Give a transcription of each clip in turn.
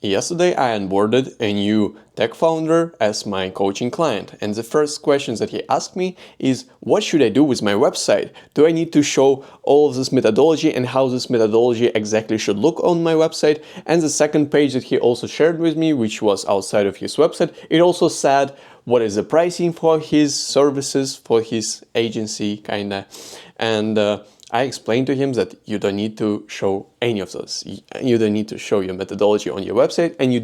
Yesterday, I onboarded a new tech founder as my coaching client, and the first questions that he asked me is, what should I do with my website? Do I need to show all of this methodology and how this methodology exactly should look on my website? And the second page that he also shared with me, which was outside of his website, it also said what is the pricing for his services, for his agency, kinda. And I explained to him that you don't need to show any of those. You don't need to show your methodology on your website, and you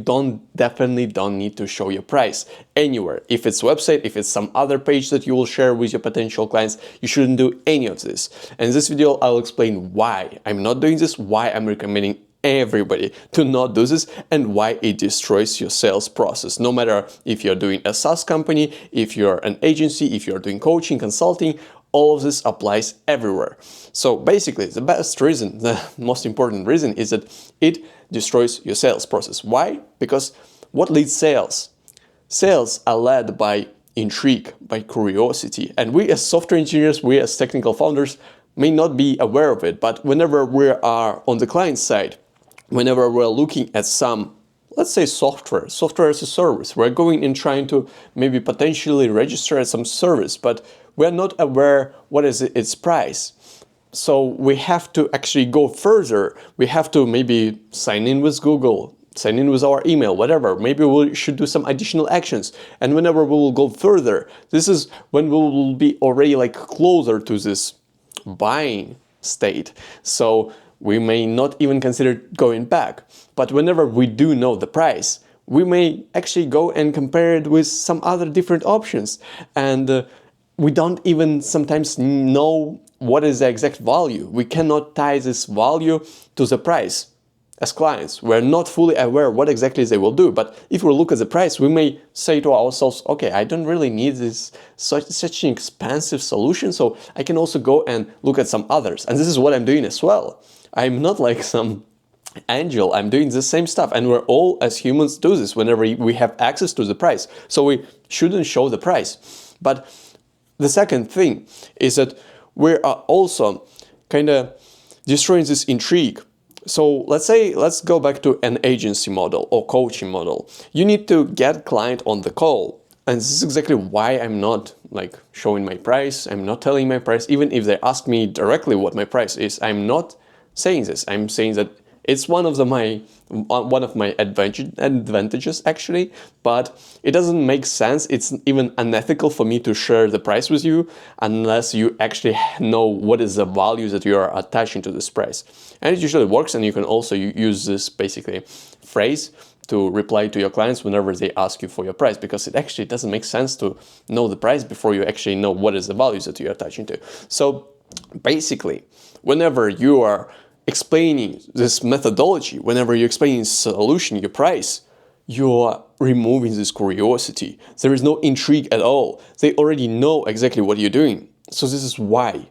definitely don't need to show your price anywhere. If it's website, if it's some other page that you will share with your potential clients, you shouldn't do any of this. And in this video, I'll explain why I'm not doing this, why I'm recommending everybody to not do this, and why it destroys your sales process. No matter if you're doing a SaaS company, if you're an agency, if you're doing coaching, consulting, all of this applies everywhere. So basically, the best reason, the most important reason, is that it destroys your sales process. Why? Because what leads sales? Sales are led by intrigue, by curiosity. And we as software engineers, we as technical founders may not be aware of it, but whenever we are on the client side, whenever we're looking at some, let's say software as a service, we're going and trying to maybe potentially register as some service, but we're not aware what is its price. So we have to actually go further. We have to maybe sign in with Google, sign in with our email, whatever. Maybe we should do some additional actions. And whenever we will go further, this is when we will be already like closer to this buying state. So we may not even consider going back. But whenever we do know the price, we may actually go and compare it with some other different options. And we don't even sometimes know what is the exact value. We cannot tie this value to the price. As clients, we're not fully aware what exactly they will do. But if we look at the price, we may say to ourselves, okay, I don't really need this such an expensive solution, so I can also go and look at some others. And this is what I'm doing as well. I'm not like some angel. I'm doing the same stuff, and we're all as humans do this whenever we have access to the price. So we shouldn't show the price. But the second thing is that we are also kind of destroying this intrigue. So let's go back to an agency model or coaching model. You need to get client on the call. And this is exactly why I'm not like showing my price. I'm not telling my price. Even if they ask me directly what my price is, I'm not saying this. I'm saying that it's one of my advantages actually, but it doesn't make sense. It's even unethical for me to share the price with you unless you actually know what is the value that you are attaching to this price. And it usually works, and you can also use this basically phrase to reply to your clients whenever they ask you for your price, because it actually doesn't make sense to know the price before you actually know what is the values that you're attaching to. So basically, whenever you are explaining this methodology, whenever you're explaining solution, your price, you are removing this curiosity. There is no intrigue at all. They already know exactly what you're doing. So this is why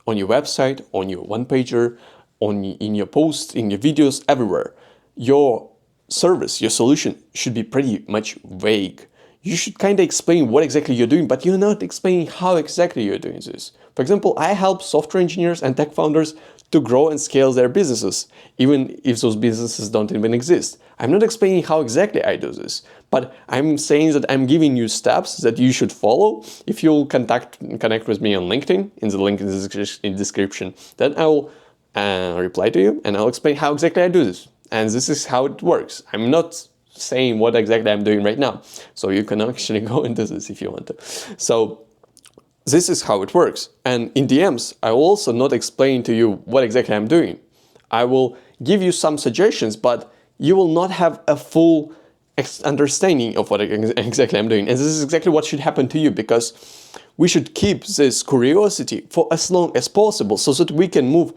on your website, on your one-pager, in your posts, in your videos, everywhere, your service, your solution should be pretty much vague. You should kind of explain what exactly you're doing, but you're not explaining how exactly you're doing this. For example, I help software engineers and tech founders to grow and scale their businesses, even if those businesses don't even exist. I'm not explaining how exactly I do this, but I'm saying that I'm giving you steps that you should follow. If you'll connect with me on LinkedIn, in the link in the description, then I will reply to you and I'll explain how exactly I do this. And this is how it works. I'm not saying what exactly I'm doing right now, so you can actually go into this if you want to. So this is how it works. And in DMs, I will also not explain to you what exactly I'm doing. I will give you some suggestions, but you will not have a full understanding of what exactly I'm doing. And this is exactly what should happen to you, because we should keep this curiosity for as long as possible so that we can move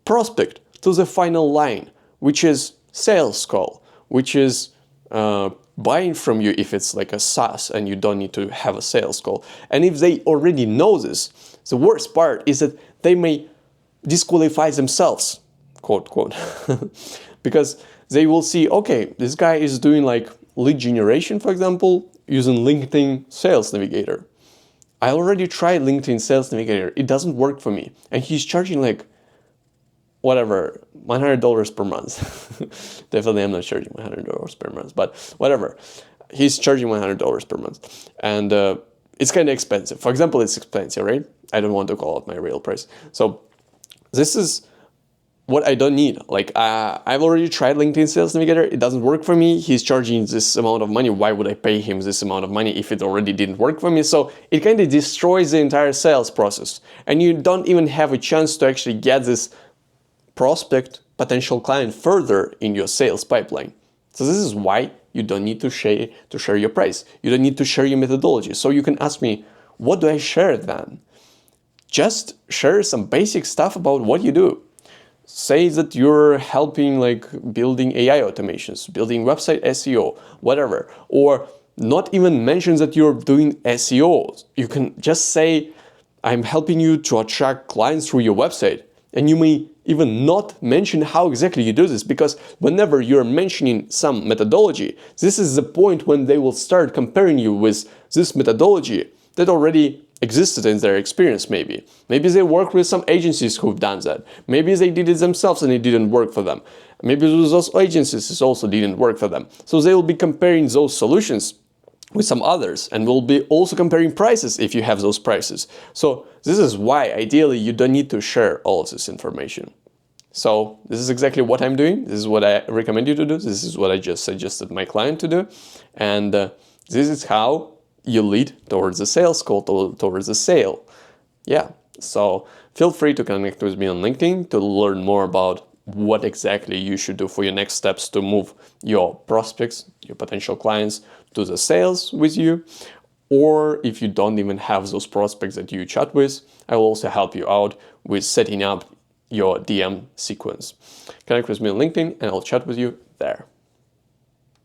prospect to the final line, which is sales call, which is buying from you if it's like a SaaS and you don't need to have a sales call. And if they already know this, the worst part is that they may disqualify themselves, quote, quote, because they will see, okay, this guy is doing like lead generation, for example, using LinkedIn Sales Navigator. I already tried LinkedIn Sales Navigator. It doesn't work for me. And he's charging like whatever, $100 per month. Definitely I'm not charging $100 per month, but whatever. He's charging $100 per month. And it's kind of expensive. For example, it's expensive, right? I don't want to call out my real price. So this is what I don't need. Like I've already tried LinkedIn Sales Navigator. It doesn't work for me. He's charging this amount of money. Why would I pay him this amount of money if it already didn't work for me? So it kind of destroys the entire sales process. And you don't even have a chance to actually get this prospect, potential client further in your sales pipeline. So this is why you don't need to share your price. You don't need to share your methodology. So you can ask me, what do I share then? Just share some basic stuff about what you do. Say that you're helping like building AI automations, building website SEO, whatever. Or not even mention that you're doing SEO. You can just say, I'm helping you to attract clients through your website. And you may even not mention how exactly you do this, because whenever you're mentioning some methodology, this is the point when they will start comparing you with this methodology that already existed in their experience maybe. Maybe they work with some agencies who've done that. Maybe they did it themselves and it didn't work for them. Maybe those agencies it also didn't work for them. So they will be comparing those solutions with some others, and we'll be also comparing prices if you have those prices. So this is why ideally you don't need to share all of this information. So this is exactly what I'm doing. This is what I recommend you to do. This is what I just suggested my client to do. And this is how you lead towards a sales call, towards a sale. Yeah, so feel free to connect with me on LinkedIn to learn more about what exactly you should do for your next steps to move your prospects, your potential clients to the sales with you. Or if you don't even have those prospects that you chat with, I will also help you out with setting up your DM sequence. Connect with me on LinkedIn and I'll chat with you there.